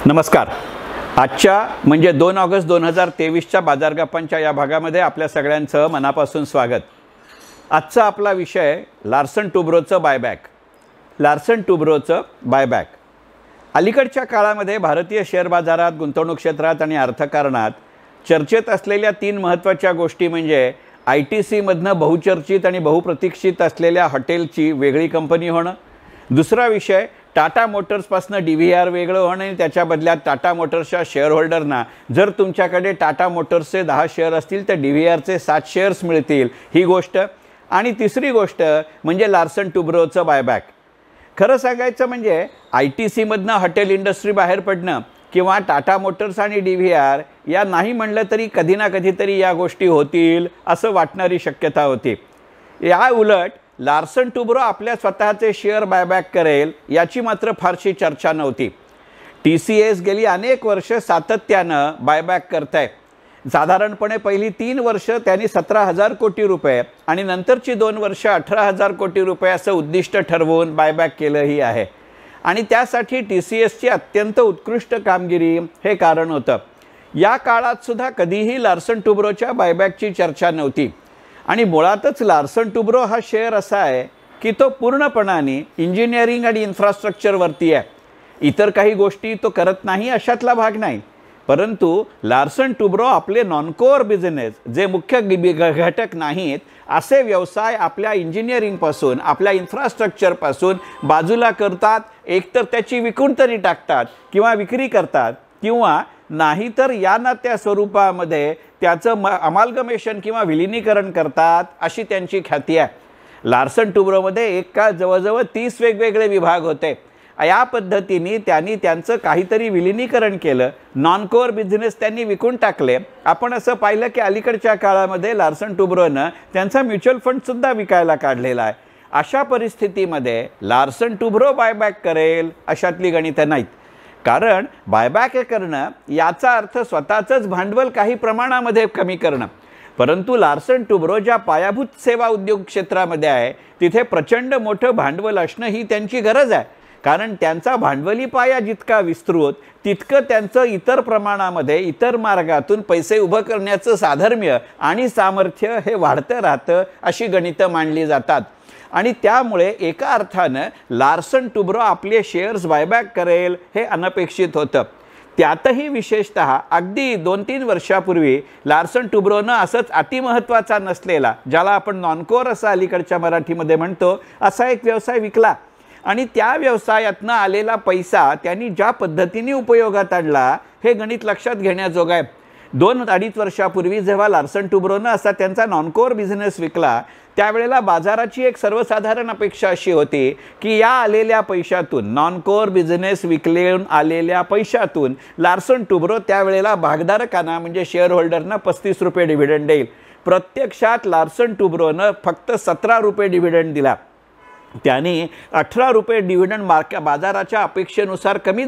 नमस्कार। आजच्या म्हणजे 2 ऑगस्ट 2023च्या बाजारगप्पांच्या या भागामध्ये आपल्या सगळ्यांचं मनापासून स्वागत। आजचा आपला विषय लार्सन टुब्रोचं बायबॅक। लार्सन टुब्रोचं बायबॅक अलीकडच्या काळामध्ये भारतीय शेअर बाजारात, गुंतवणूक क्षेत्रात आणि अर्थकारणात चर्चेत असलेल्या 3 महत्त्वाच्या गोष्टी म्हणजे ITC मधनं बहुचर्चित आणि बहुप्रतीक्षित असलेल्या हॉटेलची वेगळी कंपनी होणं, दुसरा विषय टाटा मोटर्सपासून DVR वेगळं होणं आणि त्याच्या बदल्यात टाटा मोटर्सच्या शेअरहोल्डरना जर तुमच्याकडे टाटा मोटर्सचे 10 शेअर असतील तर DVRचे 7 शेअर्स मिळतील ही गोष्ट, आणि तिसरी गोष्ट म्हणजे लार्सन टुब्रोचं बायबॅक। खरं सांगायचं म्हणजे ITC मधनं हॉटेल इंडस्ट्री बाहेर पडणं किंवा टाटा मोटर्स आणि DVR या नाही म्हणलं तरी कधी ना कधीतरी या गोष्टी होतील असं वाटणारी शक्यता होती। या उलट लार्सन टुब्रो आपल्या स्वतःचे शेअर बायबॅक करेल याची मात्र फारशी चर्चा नव्हती। TCS गेली अनेक वर्ष सातत्यानं बायबॅक करताय। साधारणपणे पहिली 3 वर्ष त्यांनी 17,000 कोटी रुपये आणि नंतरची 2 वर्ष 18,000 कोटी रुपये असं उद्दिष्ट ठरवून बायबॅक केलंही आहे, आणि त्यासाठी TCSची अत्यंत उत्कृष्ट कामगिरी हे कारण होतं। या काळात सुद्धा कधीही लार्सन टुब्रोच्या बायबॅकची चर्चा नव्हती, आणि मुळातच लार्सन टुब्रो हा शेअर असा आहे की तो पूर्णपणाने इंजिनिअरिंग आणि इन्फ्रास्ट्रक्चरवरती आहे। इतर काही गोष्टी तो करत नाही अशातला भाग नाही, परंतु लार्सन टुब्रो आपले नॉन कोअर बिझनेस जे मुख्य घटक नाहीत असे व्यवसाय आपल्या इंजिनिअरिंगपासून, आपल्या इन्फ्रास्ट्रक्चरपासून बाजूला करतात। एकतर त्याची विकून तरी टाकतात किंवा विक्री करतात, किंवा नाहीतर या ना त्या स्वरूपामध्ये त्याचं अमाल्गमेशन किंवा विलिनीकरण करतात अशी त्यांची ख्याती आहे। लार्सन टुब्रोमध्ये एक काळ जवळजवळ 30 वेगवेगळे विभाग होते। या पद्धतीने त्यांनी त्यांचं काहीतरी विलिनीकरण केलं, नॉन कोअर बिझनेस त्यांनी विकून टाकले। आपण असं पाहिलं की अलीकडच्या काळामध्ये लार्सन टुब्रोनं त्यांचा म्युच्युअल फंडसुद्धा विकायला काढलेला आहे। अशा परिस्थितीमध्ये लार्सन टुब्रो बायबॅक करेल अशातली गणितं नाहीत, कारण बायबॅक करणं याचा अर्थ स्वतःचंच भांडवल काही प्रमाणामध्ये कमी करणं। परंतु लार्सन टुब्रो ज्या पायाभूत सेवा उद्योग क्षेत्रामध्ये आहे तिथे प्रचंड मोठं भांडवल असणं ही त्यांची गरज आहे, कारण त्यांचा भांडवली पाया जितका विस्तृत तितकं त्यांचं इतर प्रमाणामध्ये इतर मार्गातून पैसे उभं करण्याचं साधर्म्य आणि सामर्थ्य हे वाढतं राहतं अशी गणितं मांडली जातात। आणि त्यामुळे एका अर्थानं लार्सन टुब्रो आपले शेअर्स बायबॅक करेल हे अनपेक्षित होतं। त्यातही विशेषतः अगदी 2-3 वर्षापूर्वी लार्सन टुब्रोनं असंच अतिमहत्त्वाचा नसलेला, ज्याला आपण नॉन कोअर असं अलीकडच्या मराठीमध्ये म्हणतो, असा एक व्यवसाय विकला, आणि त्या व्यवसायातनं आलेला पैसा त्यांनी ज्या पद्धतीने उपयोगात आणला हे गणित लक्षात घेण्याजोगं आहे। 2-2.5 वर्षापूर्वी जेव्हा लार्सन टुब्रोनं असा त्यांचा नॉन कोअर बिझनेस विकला त्यावेळेला बाजाराची एक सर्वसाधारण अपेक्षा अशी होती की या आलेल्या पैशातून, नॉन कोअर बिझनेस विकलेून आलेल्या पैशातून लार्सन टुब्रो त्यावेळेला भागधारकांना म्हणजे शेअर होल्डरना 35 रुपये डिव्हिडंड देईल। प्रत्यक्षात लार्सन टुब्रोनं फक्त 17 रुपये डिव्हिडंड दिला। त्यांनी 18 रुपये डिव्हिडंड बाजाराच्या अपेक्षेनुसार कमीच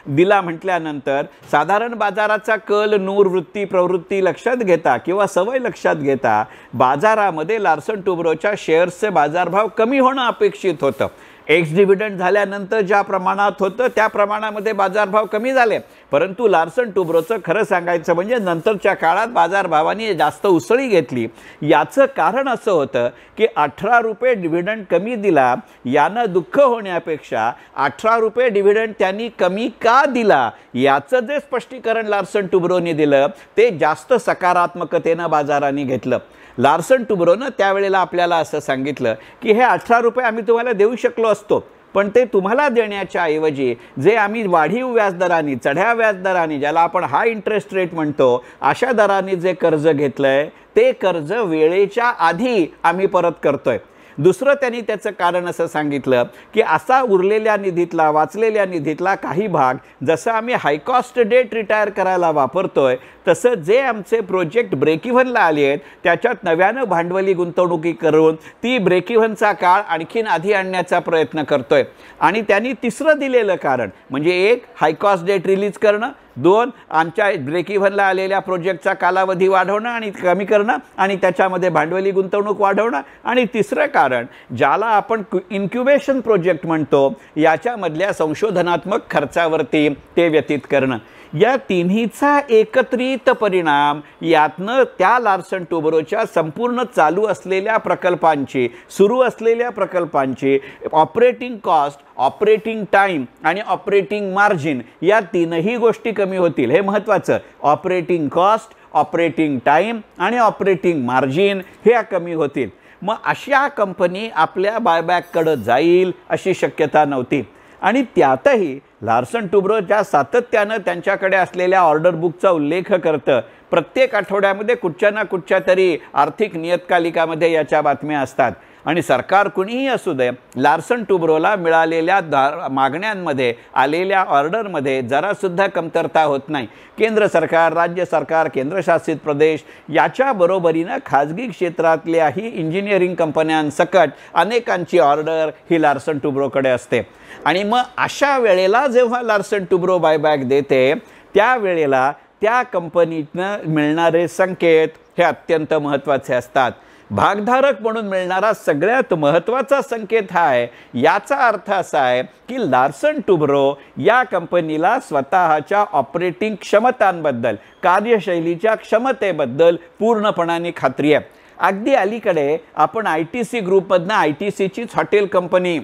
दिला म्हटल्यानंतर साधारण बाजाराचा कल, नूर, वृत्ती, प्रवृत्ती लक्षात घेता किंवा सवय लक्षात घेता बाजारामध्ये लार्सन टुब्रोच्या शेअर्सचे बाजारभाव कमी होणं अपेक्षित होतं। एक्स डिव्हिडंड झाल्यानंतर ज्या प्रमाणात होतं त्या प्रमाणामध्ये बाजारभाव कमी झाले, परंतु लार्सन टुब्रोचं खरं सांगायचं म्हणजे नंतरच्या काळात बाजारभावाने जास्त उसळी घेतली। याचं कारण असं होतं की 18 रुपये डिव्हिडंड कमी दिला यानं दुःख होण्यापेक्षा 18 रुपये डिव्हिडंड त्यांनी कमी का दिला याचं जे स्पष्टीकरण लार्सन टुब्रोने दिलं ते जास्त सकारात्मकतेनं बाजाराने घेतलं। लार्सन टुब्रोनं त्यावेळेला आपल्याला असं सांगितलं की हे 18 रुपये आम्ही तुम्हाला देऊ शकलो असतो, पण ते तुम्हाला देण्याच्या ऐवजी जे आम्ही वाढीव व्याजदराने, चढ्या व्याजदराने, ज्याला आपण हाय इंटरेस्ट रेट म्हणतो, अशा दराने जे कर्ज घेतलंय ते कर्ज वेळेच्या आधी आम्ही परत करतोय। दुसरं त्यांनी त्याचं कारण असं सांगितलं की असा उरलेल्या निधीतला, वाचलेल्या निधीतला काही भाग जसं आम्ही हाय कॉस्ट डेट रिटायर करायला वापरतोय तसं जे आमचे प्रोजेक्ट ब्रेक इव्हनला आले आहेत त्याच्यात नव्यानं भांडवली गुंतवणुकी करून ती ब्रेक इव्हनचा काळ आणखीन आधी आणण्याचा प्रयत्न करतोय। आणि त्यांनी तिसरं दिलेलं कारण म्हणजे एक हाय कॉस्ट डेट रिलीज करणं, 2 आमच्या ब्रेक इव्हनला आलेल्या प्रोजेक्टचा कालावधी वाढवणं आणि कमी करणं आणि त्याच्यामध्ये भांडवली गुंतवणूक वाढवणं आणि तिसरं कारण ज्याला आपण इन्क्युबेशन प्रोजेक्ट म्हणतो याच्यामधल्या संशोधनात्मक खर्चावरती ते व्यतीत करणं. या तिन्हीचा एकत्रित परिणाम यातनं त्या लार्सन टुब्रोच्या संपूर्ण चालू असलेल्या प्रकल्पांची सुरू असलेल्या प्रकल्पांची ऑपरेटिंग कॉस्ट, ऑपरेटिंग टाईम आणि ऑपरेटिंग मार्जिन या तीनही गोष्टी कमी होतील. हे महत्त्वाचं. ऑपरेटिंग कॉस्ट, ऑपरेटिंग टाईम आणि ऑपरेटिंग मार्जिन ह्या कमी होतील. मग अशा कंपनी आपल्या बायबॅककडे जाईल अशी शक्यता नव्हती. आणि त्यातही लार्सन टुब्रो ज्या सातत्यानं त्यांच्याकडे असलेल्या ऑर्डर बुकचा उल्लेख करतं, प्रत्येक आठवड्यामध्ये कुठच्या ना कुठच्या तरी आर्थिक नियतकालिकामध्ये याच्या बातम्या असतात. आणि सरकार कुणीही असू दे, लार्सन टुब्रोला मिळालेल्या मागण्यांमध्ये आलेल्या ऑर्डरमध्ये जरासुद्धा कमतरता होत नाही. केंद्र सरकार, राज्य सरकार, केंद्रशासित प्रदेश याच्या बरोबरीनं खाजगी क्षेत्रातल्याही इंजिनिअरिंग कंपन्यांसकट अनेकांची ऑर्डर ही लार्सन टुब्रोकडे असते. आणि मग अशा वेळेला जेव्हा लार्सन टुब्रो बायबॅक देते त्यावेळेला त्या कंपनीतनं मिळणारे संकेत हे अत्यंत महत्त्वाचे असतात. भागधारक म्हणून मिळणारा सगळ्यात महत्त्वाचा संकेत हा आहे. याचा अर्थ असा आहे की लार्सन टुब्रो या कंपनीला स्वतःच्या ऑपरेटिंग क्षमतांबद्दल, कार्यशैलीच्या क्षमतेबद्दल पूर्णपणाने खात्री आहे. अगदी अलीकडे आपण ITC ग्रुपमधनं ITCचीच हॉटेल कंपनी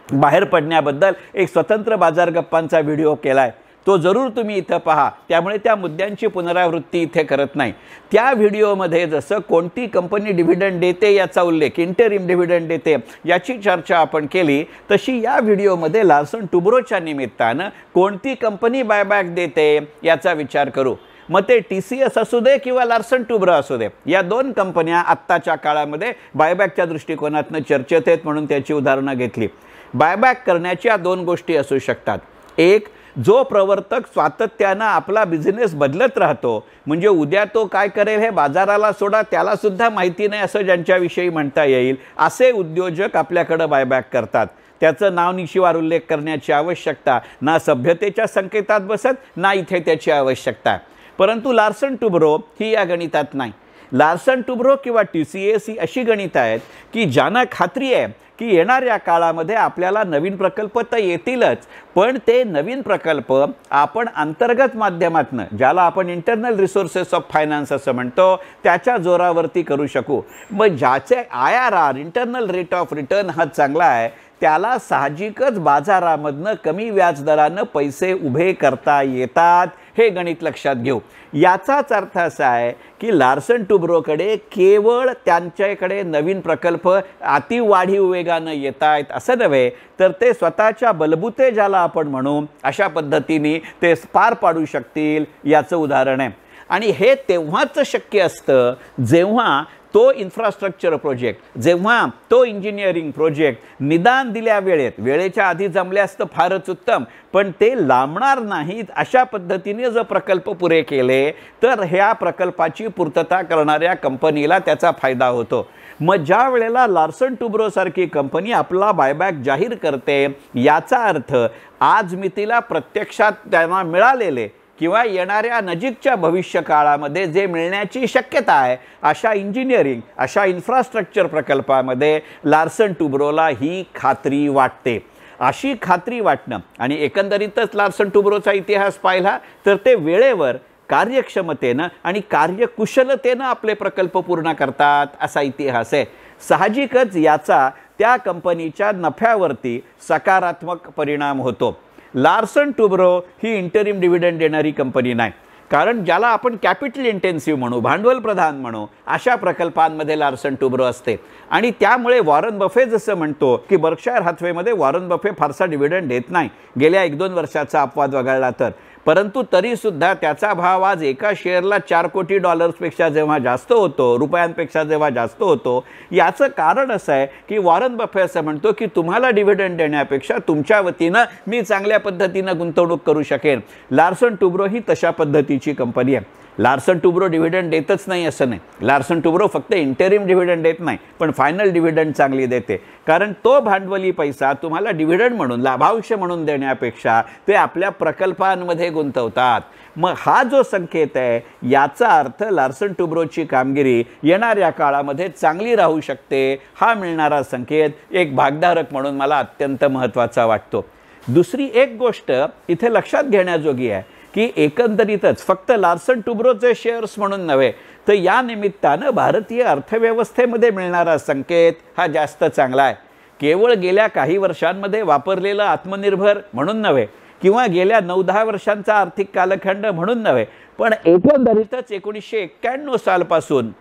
बाहेर पडण्याबद्दल एक स्वतंत्र बाजार गप्पांचा व्हिडिओ केला आहे. तो जरूर तुम्ही इथं पहा. त्यामुळे त्या मुद्द्यांची पुनरावृत्ती इथे करत नाही. त्या व्हिडिओमध्ये जसं कोणती कंपनी डिव्हिडंड देते याचा उल्लेख, इंटरिम डिव्हिडंड देते याची चर्चा आपण केली, तशी या व्हिडिओमध्ये लार्सन टुब्रोच्या निमित्तानं कोणती कंपनी बायबॅक देते याचा विचार करू. मग ते TCS असू दे किंवा लार्सन टुब्रो असू दे, या 2 कंपन्या आत्ताच्या काळामध्ये बायबॅकच्या दृष्टिकोनातून चर्चेत आहेत म्हणून त्याची उदाहरणं घेतली. बायबॅक करण्याच्या 2 गोष्टी असू शकतात. एक, जो प्रवर्तक सातत्यानं आपला बिझनेस बदलत राहतो, म्हणजे उद्या तो काय करेल हे बाजाराला सोडा त्यालासुद्धा माहिती नाही असं ज्यांच्याविषयी म्हणता येईल, असे उद्योजक आपल्याकडं बायबॅक करतात. त्याचं नावनिशिवार उल्लेख करण्याची आवश्यकता ना सभ्यतेच्या संकेतात बसत ना इथे त्याची आवश्यकता आहे. परंतु लार्सन टुब्रो ही या गणितात नाही. लार्सन टुब्रो किंवा TCS ही अशी गणित आहेत की ज्यांना खात्री आहे की येणाऱ्या काळामध्ये आपल्याला नवीन प्रकल्प तर येतीलच, पण ते नवीन प्रकल्प आपण अंतर्गत माध्यमातून, ज्याला आपण इंटरनल रिसोर्सेस ऑफ फायनान्स असं म्हणतो, त्याच्या जोरावरती करू शकू. मग ज्याचे IRR, internal rate of return हा चांगला आहे, त्याला साहजिकच बाजारामधनं कमी व्याजदरानं पैसे उभे करता येतात. हे गणित लक्षात घेऊ. याचाच अर्थ असा आहे की लार्सन टुब्रोकडे केवळ त्यांच्याकडे नवीन प्रकल्प अतिवाढीव वेगानं येत आहेत असं नव्हे, तर ते स्वतःच्या बलबुते ज्याला आपण म्हणू अशा पद्धतीने ते पार पाडू शकतील याचं उदाहरण आहे. आणि हे तेव्हाच शक्य असतं जेव्हा तो इन्फ्रास्ट्रक्चर प्रोजेक्ट, जेव्हा तो इंजिनिअरिंग प्रोजेक्ट निदान दिल्या वेळेच्या आधी जमल्यास तर फारच उत्तम, पण ते लांबणार नाहीत अशा पद्धतीने जर प्रकल्प पुरे केले तर ह्या प्रकल्पाची पूर्तता करणाऱ्या कंपनीला त्याचा फायदा होतो. मग ज्या वेळेला लार्सन टुब्रो सारखी कंपनी आपला बायबॅक जाहीर करते, याचा अर्थ आज मितीला प्रत्यक्षात त्यांना मिळालेले किंवा येणाऱ्या नजीकच्या भविष्य काळामध्ये जे मिळण्याची शक्यता आहे अशा इंजिनिअरिंग, अशा इन्फ्रास्ट्रक्चर प्रकल्पामध्ये लार्सन टुब्रोला ही खात्री वाटते. अशी खात्री वाटणं आणि एकंदरीतच लार्सन टुब्रोचा इतिहास पाहिला तर ते वेळेवर, कार्यक्षमतेनं आणि कार्यकुशलतेनं आपले प्रकल्प पूर्ण करतात असा इतिहास आहे. साहजिकच याचा त्या कंपनीच्या नफ्यावरती सकारात्मक परिणाम होतो. लार्सन टुब्रो ही इंटरिम डिव्हिडंड देणारी कंपनी नाही, कारण ज्याला आपण कॅपिटल इंटेन्सिव्ह म्हणू, भांडवल प्रधान म्हणू, अशा प्रकल्पांमध्ये लार्सन टुब्रो असते. आणि त्यामुळे वॉरन बफे जसं म्हणतो की बर्कशायर हाथवेमध्ये वॉरन बफे फारसा डिव्हिडंड देत नाही गेल्या 1-2 वर्षाचा अपवाद वगळला तर, परंतु तरीसुद्धा त्याचा भाव आज एका शेअरला $4 कोटी पेक्षा जेव्हा जास्त होतो, रुपयांपेक्षा जेव्हा जास्त होतो, याचं कारण असं आहे की वॉरन बफे असं म्हणतो की तुम्हाला डिव्हिडंड देण्यापेक्षा तुमच्या वतीनं मी चांगल्या पद्धतीनं गुंतवणूक करू शकेन. लार्सन टुब्रो ही तशा पद्धतीची कंपनी आहे. लार्सन टुब्रो डिव्हिडंड देतच नाही असं नाही. लार्सन टुब्रो फक्त इंटरिम डिव्हिडंड देत नाही, पण फायनल डिव्हिडंड चांगली देते. कारण तो भांडवली पैसा तुम्हाला डिव्हिडंड म्हणून, लाभांश म्हणून देण्यापेक्षा ते आपल्या प्रकल्पांमध्ये गुंतवतात. मग हा जो संकेत आहे, याचा अर्थ लार्सन टुब्रोची कामगिरी येणाऱ्या काळामध्ये चांगली राहू शकते. हा मिळणारा संकेत एक भागधारक म्हणून मला अत्यंत महत्त्वाचा वाटतो. दुसरी एक गोष्ट इथे लक्षात घेण्याजोगी आहे की एकंदरीतच फक्त लार्सन टुब्रोचे शेअर्स म्हणून नव्हे, तर या निमित्तानं भारतीय अर्थव्यवस्थेमध्ये मिळणारा संकेत हा जास्त चांगला आहे. केवळ गेल्या काही वर्षांमध्ये वापरलेलं आत्मनिर्भर म्हणून नव्हे, किंवा गेल्या 9-10 वर्षांचा आर्थिक कालखंड म्हणून नव्हे, पण एकंदरीतच 1991 सालपासून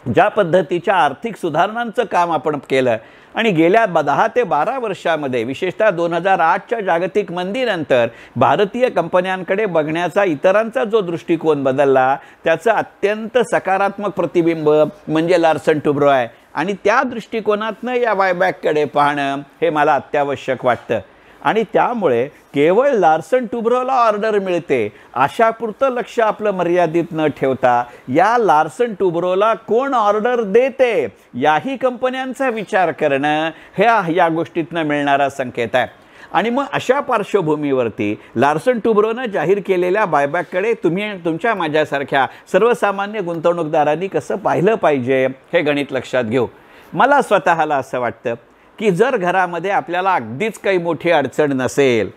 ज्या पद्धतीच्या आर्थिक सुधारणांचं काम आपण केलं आणि गेल्या 10 ते 12 वर्षामध्ये, विशेषतः 2008च्या जागतिक मंदीनंतर भारतीय कंपन्यांकडे बघण्याचा इतरांचा जो दृष्टिकोन बदलला, त्याचं अत्यंत सकारात्मक प्रतिबिंब म्हणजे लार्सन टुब्रो आहे. आणि त्या दृष्टिकोनातनं या बायबॅककडे पाहणं हे मला अत्यावश्यक वाटतं. आणि त्यामुळे केवळ लार्सन टुब्रोला ऑर्डर मिळते अशापुरतं लक्ष आपलं मर्यादित न ठेवता, या लार्सन टुब्रोला कोण ऑर्डर देते याही कंपन्यांचा विचार करणं हे या गोष्टीतनं मिळणारा संकेत आहे. आणि मग अशा पार्श्वभूमीवरती लार्सन टुब्रोनं जाहीर केलेल्या बायबॅककडे तुम्ही तुमच्या माझ्यासारख्या सर्वसामान्य गुंतवणूकदारांनी कसं पाहिलं पाहिजे हे गणित लक्षात घेऊ. मला स्वतःला असं वाटतं की जर घरामध्ये आपल्याला अगदीच काही मोठी अडचण नसेल,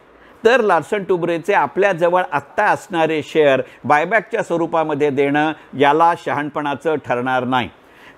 तर लार्सन टुब्रोचे आपल्याजवळ आत्ता असणारे शेअर बायबॅकच्या स्वरूपामध्ये देणं याला शहाणपणाचं ठरणार नाही.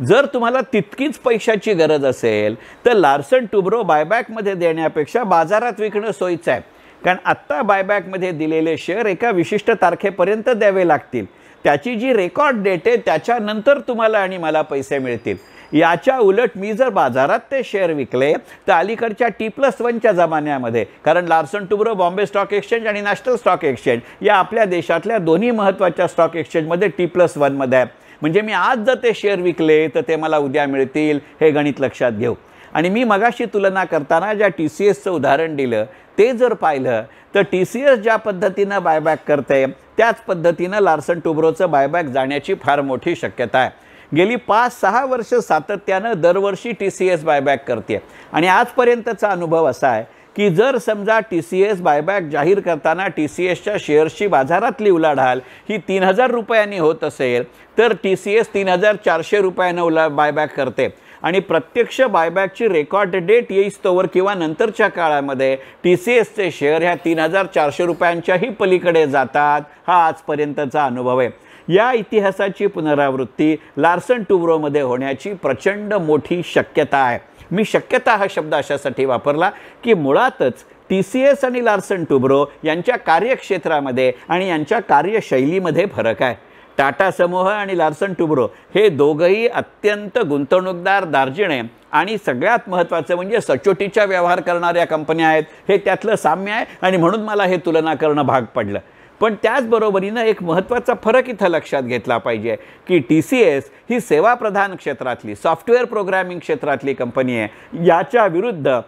जर तुम्हाला तितकीच पैशाची गरज असेल, तर लार्सन टुब्रो बायबॅकमध्ये देण्यापेक्षा बाजारात विकणं सोयीचं आहे. कारण आत्ता बायबॅकमध्ये दिलेले शेअर एका विशिष्ट तारखेपर्यंत द्यावे लागतील. त्याची जी रेकॉर्ड डेट आहे त्याच्यानंतर तुम्हाला आणि मला पैसे मिळतील. याच्या उलट मी जर बाजारात ते शेअर विकले, तर अलीकडच्या T+1च्या जमान्यामध्ये, कारण Larsen Toubro Bombay stock exchange आणि नॅशनल स्टॉक एक्सचेंज या आपल्या देशातल्या दोन्ही महत्त्वाच्या स्टॉक एक्सचेंजमध्ये T+1मध्ये आहे. म्हणजे मी आज जर ते शेअर विकले तर ते मला उद्या मिळतील, हे गणित लक्षात घेऊ. आणि मी मगाशी तुलना करताना ज्या TCSचं उदाहरण दिलं ते जर पाहिलं, तर TCS ज्या पद्धतीनं बायबॅक करते त्याच पद्धतीनं लार्सन टुब्रोचं बायबॅक जाण्याची फार मोठी शक्यता आहे. गेली 5-6 वर्ष सातत्यानं दरवर्षी TCS बायबॅक करते. आणि आजपर्यंतचा अनुभव असा आहे की जर समजा TCS बायबॅक जाहीर करताना TCSच्या शेअर्सची बाजारातली उलाढाल ही 3000 रुपयांनी होत असेल, तर TCS 3400 रुपयानं बायबॅक करते. आणि प्रत्यक्ष बायबॅकची रेकॉर्ड डेट येईस्तोवर किंवा नंतरच्या काळामध्ये TCSचे शेअर ह्या 3400 रुपयांच्याही पलीकडे जातात. हा आजपर्यंतचा अनुभव आहे. या इतिहासाची पुनरावृत्ती लार्सन टुब्रोमध्ये होण्याची प्रचंड मोठी शक्यता आहे. मी शक्यता हा शब्द अशासाठी वापरला की मुळातच TCS आणि लार्सन टुब्रो यांच्या कार्यक्षेत्रामध्ये आणि यांच्या कार्यशैलीमध्ये फरक आहे. टाटा समूह आणि लार्सन टुब्रो हे दोघंही अत्यंत गुंतवणूकदार दार्जिने आणि सगळ्यात महत्त्वाचं म्हणजे सचोटीचा व्यवहार करणाऱ्या कंपन्या आहेत. हे त्यातलं साम्य आहे आणि म्हणून मला हे तुलना करणं भाग पडलं. पण त्याचबरोबरीनं एक महत्त्वाचा फरक इथं लक्षात घेतला पाहिजे की TCS ही सेवाप्रधान क्षेत्रातली, सॉफ्टवेअर प्रोग्रॅमिंग क्षेत्रातली कंपनी आहे. याच्या विरुद्ध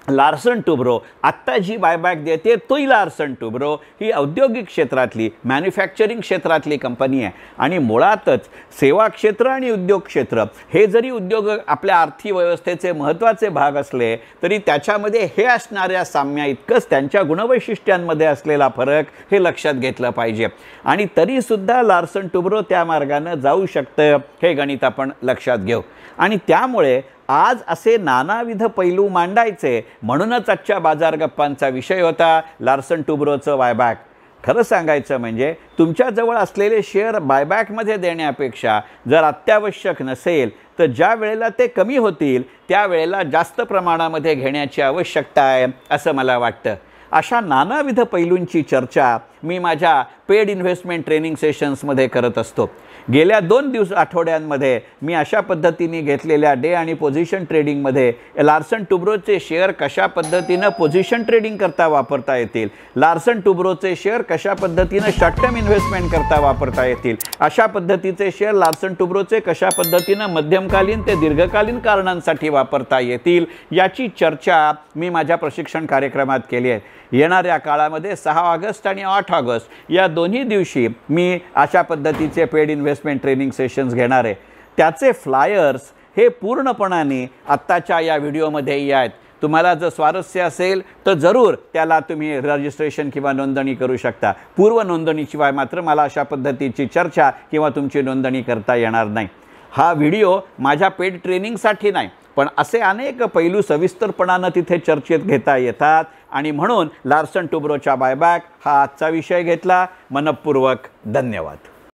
लार्सन टुब्रो आत्ता जी बायबॅक देते तोही लार्सन टुब्रो ही औद्योगिक क्षेत्रातली, मॅन्युफॅक्चरिंग क्षेत्रातली कंपनी आहे. आणि मुळातच सेवा क्षेत्र आणि उद्योग क्षेत्र हे जरी उद्योग आपल्या आर्थिक व्यवस्थेचे महत्त्वाचे भाग असले, तरी त्याच्यामध्ये हे असणाऱ्या साम्या इतकंच त्यांच्या गुणवैशिष्ट्यांमध्ये असलेला फरक हे लक्षात घेतलं पाहिजे. आणि तरीसुद्धा लार्सन टुब्रो त्या मार्गानं जाऊ शकतं, हे गणित आपण लक्षात घेऊ. आणि त्यामुळे आज असे नानाविध पैलू मांडायचे म्हणूनच आजच्या बाजार गप्पांचा विषय होता लार्सन टुब्रोचं बायबॅक. खरं सांगायचं म्हणजे तुमच्याजवळ असलेले शेअर बायबॅकमध्ये देण्यापेक्षा जर अत्यावश्यक नसेल, तर ज्या वेळेला ते कमी होतील त्यावेळेला जास्त प्रमाणामध्ये घेण्याची आवश्यकता आहे असं मला वाटतं. अशा नानाविध पैलूंची चर्चा मी माझ्या पेड इन्व्हेस्टमेंट ट्रेनिंग सेशन्समध्ये करत असतो. गेल्या 2 आठवड्यांमध्ये मी अशा पद्धतीने घेतलेल्या डे आणि पोझिशन ट्रेडिंगमध्ये लार्सन टुब्रोचे शेअर कशा पद्धतीनं पोझिशन ट्रेडिंग करता वापरता येतील, लार्सन टुब्रोचे शेअर कशा पद्धतीनं शॉर्ट टर्म इन्व्हेस्टमेंट करता वापरता येतील, अशा पद्धतीचे शेअर लार्सन टुब्रोचे कशा पद्धतीनं मध्यमकालीन ते दीर्घकालीन कारणांसाठी वापरता येतील, याची चर्चा मी माझ्या प्रशिक्षण कार्यक्रमात केली आहे. येणाऱ्या काळामध्ये 6 ऑगस्ट आणि 8 ऑगस्ट या दोन्ही दिवशी मी अशा पद्धतीचे पेड इन्व्हेस्टमेंट ट्रेनिंग सेशन्स घेणार आहे. त्याचे फ्लायर्स हे पूर्णपणाने आत्ताच्या या व्हिडिओमध्ये आहेत. तुम्हाला जर स्वारस्य असेल तर जरूर त्याला तुम्ही रजिस्ट्रेशन किंवा नोंदणी करू शकता. पूर्व नोंदणीशिवाय मात्र मला अशा पद्धतीची चर्चा किंवा तुमची नोंदणी करता येणार नाही. हा व्हिडिओ माझ्या पेड ट्रेनिंगसाठी नाही, पण असे अनेक पैलू सविस्तरपणानं तिथे चर्चेत घेता येतात आणि म्हणून लार्सन टुब्रोच्या बायबॅक हा आजचा विषय घेतला. मनपूर्वक धन्यवाद.